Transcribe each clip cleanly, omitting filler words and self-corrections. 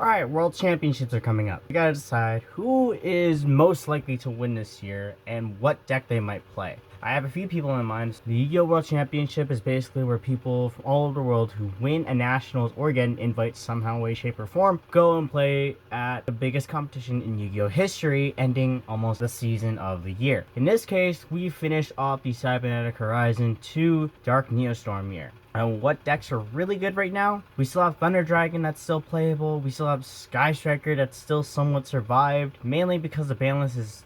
Alright, World Championships are coming up. You gotta decide who is most likely to win this year and what deck they might play. I have a few people in mind. The Yugioh World Championship is basically where people from all over the world who win a nationals or get an invite somehow, way, shape, or form go and play at the biggest competition in Yu-Gi-Oh history, ending almost the season of the year. In this case, we finished off the Cybernetic Horizon 2 Dark Neostorm year. And what decks are really good right now? We still have Thunder Dragon that's still playable. We still have Sky Striker that's still somewhat survived, mainly because the banlist is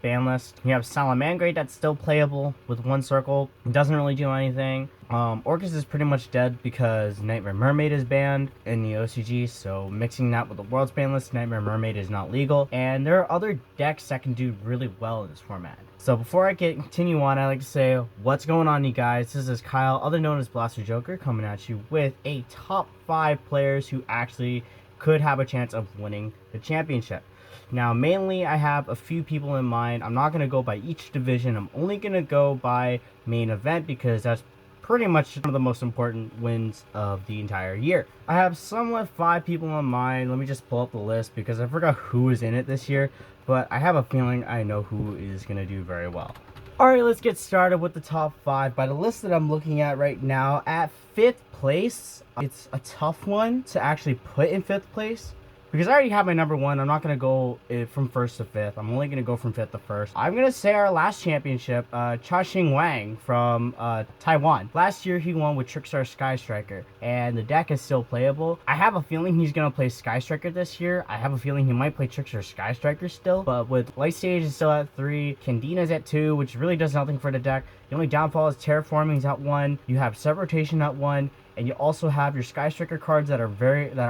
banlist. We have Salamangreat that's still playable with one circle. It doesn't really do anything. Orcus is pretty much dead because Nightmare Mermaid is banned in the OCG, so mixing that with the World's ban list, Nightmare Mermaid is not legal. And there are other decks that can do really well in this format. So before I continue on, I'd like to say what's going on, you guys. This is Kyle, other known as Blaster Joker, coming at you with a top 5 players who actually could have a chance of winning the championship. Now, mainly, I have a few people in mind. I'm not going to go by each division. I'm only going to go by main event because that's pretty much one of the most important wins of the entire year. I have somewhat 5 people in mind. Let me just pull up the list because I forgot who is in it this year, but I have a feeling I know who is going to do very well. Alright, let's get started with the top 5. By the list that I'm looking at right now, at 5th place, it's a tough one to actually put in 5th place. Because I already have my number 1, I'm not going to go from 1st to 5th. I'm only going to go from 5th to 1st. I'm going to say our last championship, Cha-Ching Wang from Taiwan. Last year, he won with Trickstar Sky Striker, and the deck is still playable. I have a feeling he's going to play Sky Striker this year. I have a feeling he might play Trickstar Sky Striker still, but with Light Stage is still at 3, Candina's at 2, which really does nothing for the deck. The only downfall is Terraforming's at 1, you have Set Rotation at 1, and you also have your Sky Striker cards that are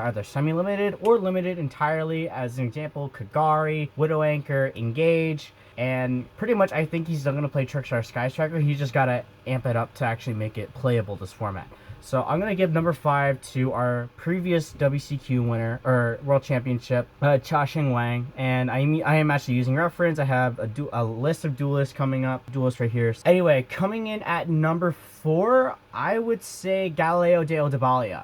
either semi-limited or limited entirely. As an example, Kagari, Widow Anchor, Engage, and pretty much I think he's still going to play Trickstar Sky Striker. He's just got to amp it up to actually make it playable this format. So I'm going to give number 5 to our previous WCQ winner, or World Championship, Cha-Ching Wang. And I am actually using reference. I have a list of duelists coming up. Duelist right here. Anyway, coming in at number 4, I would say Galileo de Odabalia.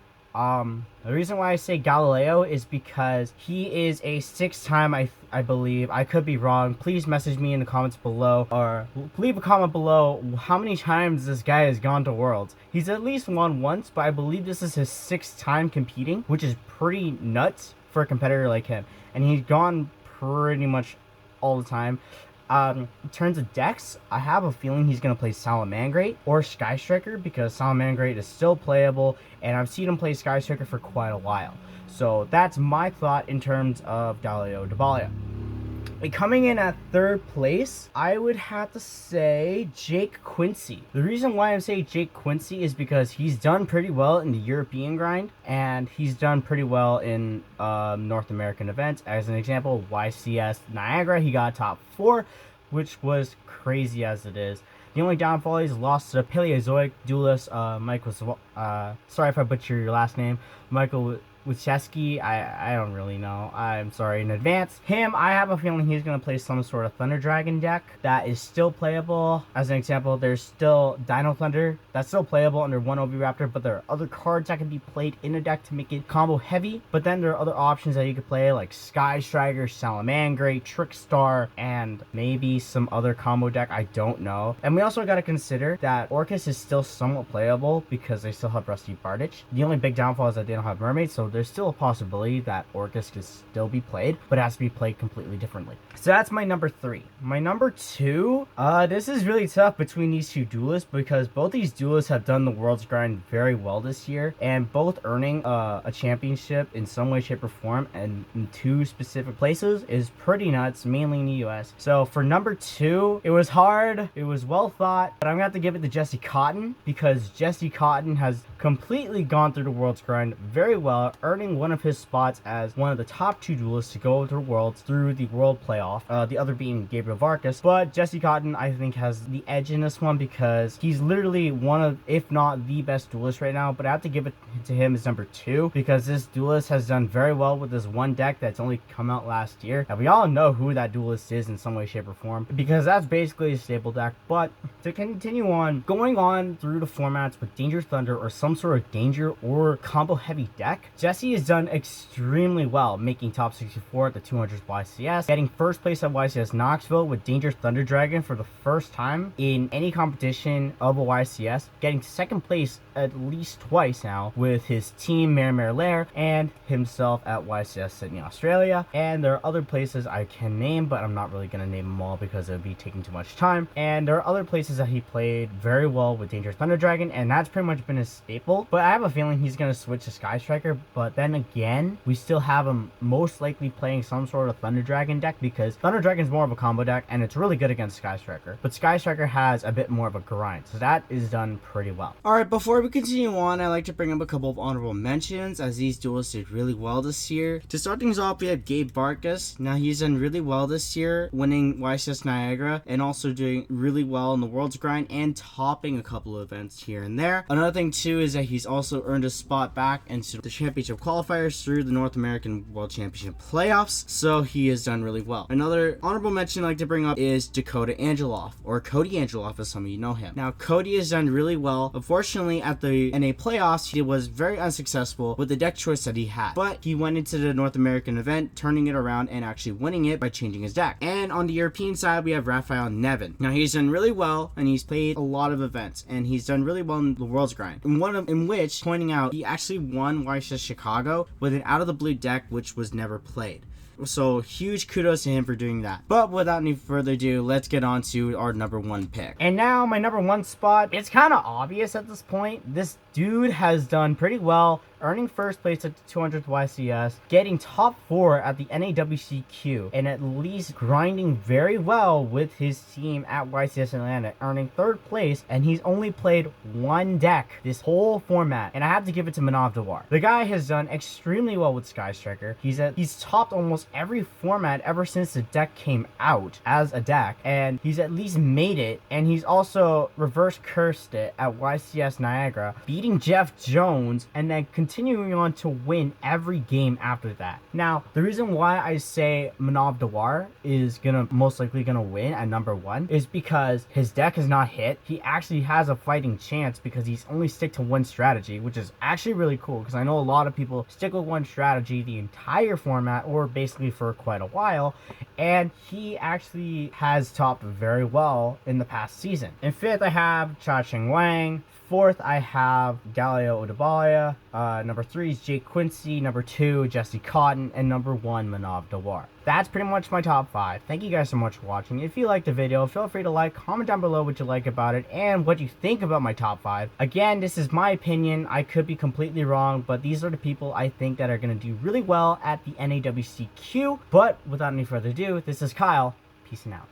The reason why I say Galileo is because he is a 6-time, I believe. I could be wrong. Please message me in the comments below, or leave a comment below how many times this guy has gone to Worlds. He's at least won once, but I believe this is his 6th time competing, which is pretty nuts for a competitor like him. And he's gone pretty much all the time. In terms of decks, I have a feeling he's going to play Salamangreat or Sky Striker because Salamangreat is still playable, and I've seen him play Sky Striker for quite a while. So that's my thought in terms of Galileo de Odabalia. Coming in at 3rd place, I would have to say Jake Quincy. The reason why I say Jake Quincy is because he's done pretty well in the European grind, and he's done pretty well in North American events. As an example, YCS Niagara, he got top 4, which was crazy as it is. The only downfall is lost to the Paleozoic duelist, Michael, sorry if I butcher your last name, Michael Wicheski. I don't really know. I'm sorry in advance. Him, I have a feeling he's going to play some sort of Thunder Dragon deck that is still playable. As an example, there's still Dino Thunder that's still playable under 1 OV Raptor, but there are other cards that can be played in a deck to make it combo heavy. But then there are other options that you could play like Sky Striker, Salamangreat, Trickstar, and maybe some other combo deck. I don't know. And we also got to consider that Orcus is still somewhat playable because they still have Rusty Bardich. The only big downfall is that they don't have Mermaid, so there's still a possibility that Orcus could still be played, but it has to be played completely differently. So that's my number 3. My number 2, this is really tough between these 2 duelists because both these duelists have done the World's grind very well this year, and both earning a championship in some way, shape, or form, and in 2 specific places is pretty nuts, mainly in the US. So for number 2, it was hard, it was well thought, but I'm gonna have to give it to Jesse Cotton because Jesse Cotton has completely gone through the World's grind very well, earning one of his spots as one of the top 2 duelists to go to the Worlds through the World Playoff, the other being Gabriel Vargas. But Jesse Cotton, I think, has the edge in this one because he's literally one of, if not the best duelist right now, but I have to give it to him as number 2 because this duelist has done very well with this one deck that's only come out last year, and we all know who that duelist is in some way, shape, or form because that's basically a staple deck. But to continue on, going on through the formats with Danger Thunder or some sort of danger or combo heavy deck, Jesse Jesse has done extremely well, making top 64 at the 200 YCS, getting first place at YCS Knoxville with Dangerous Thunder Dragon for the first time in any competition of a YCS, getting second place at least twice now with his team Mare Lair and himself at YCS Sydney, Australia. And there are other places I can name, but I'm not really going to name them all because it would be taking too much time. And there are other places that he played very well with Dangerous Thunder Dragon, and that's pretty much been his staple. But I have a feeling he's going to switch to Sky Striker, but then again, we still have him most likely playing some sort of Thunder Dragon deck because Thunder Dragon is more of a combo deck and it's really good against Sky Striker. But Sky Striker has a bit more of a grind, so that is done pretty well. Alright, before we continue on, I'd like to bring up a couple of honorable mentions as these duelists did really well this year. To start things off, we have Gabe Vargas. Now he's done really well this year, winning YCS Niagara and also doing really well in the World's Grind and topping a couple of events here and there. Another thing too is that he's also earned a spot back into the championship qualifiers through the North American World Championship playoffs, so he has done really well. Another honorable mention I'd like to bring up is Dakota Angeloff, or Cody Angeloff as some of you know him. Now Cody has done really well. Unfortunately at the NA playoffs he was very unsuccessful with the deck choice that he had, but he went into the North American event turning it around and actually winning it by changing his deck. And on the European side we have Raphael Nevin. Now he's done really well and he's played a lot of events and he's done really well in the World's Grind, in which pointing out he actually won YCS Chicago with an out of the blue deck which was never played. So huge kudos to him for doing that. But without any further ado, let's get on to our number one pick. And now my number one spot, it's kind of obvious at this point. This dude has done pretty well, earning first place at the 200th YCS, getting top 4 at the NAWCQ, and at least grinding very well with his team at YCS Atlanta, earning third place, and he's only played one deck this whole format, and I have to give it to Manav Dewar. The guy has done extremely well with Sky Striker. He's topped almost every format ever since the deck came out as a deck, and he's at least made it, and he's also reverse cursed it at YCS Niagara, beating Jeff Jones, and then continuing on to win every game after that. Now, the reason why I say Manav Dewar is most likely gonna win at number one is because his deck is not hit. He actually has a fighting chance because he's only stick to one strategy, which is actually really cool because I know a lot of people stick with one strategy the entire format or basically for quite a while, and he actually has topped very well in the past season. In fifth, I have Cha Ching Wang. Fourth, I have Galileo Odebalia. Number 3 is Jake Quincy. Number 2, Jesse Cotton. And number 1, Manav Dewar. That's pretty much my top 5. Thank you guys so much for watching. If you liked the video, feel free to like, comment down below what you like about it, and what you think about my top 5. Again, this is my opinion. I could be completely wrong, but these are the people I think that are going to do really well at the NAWCQ. But without any further ado, this is Kyle. Peace out.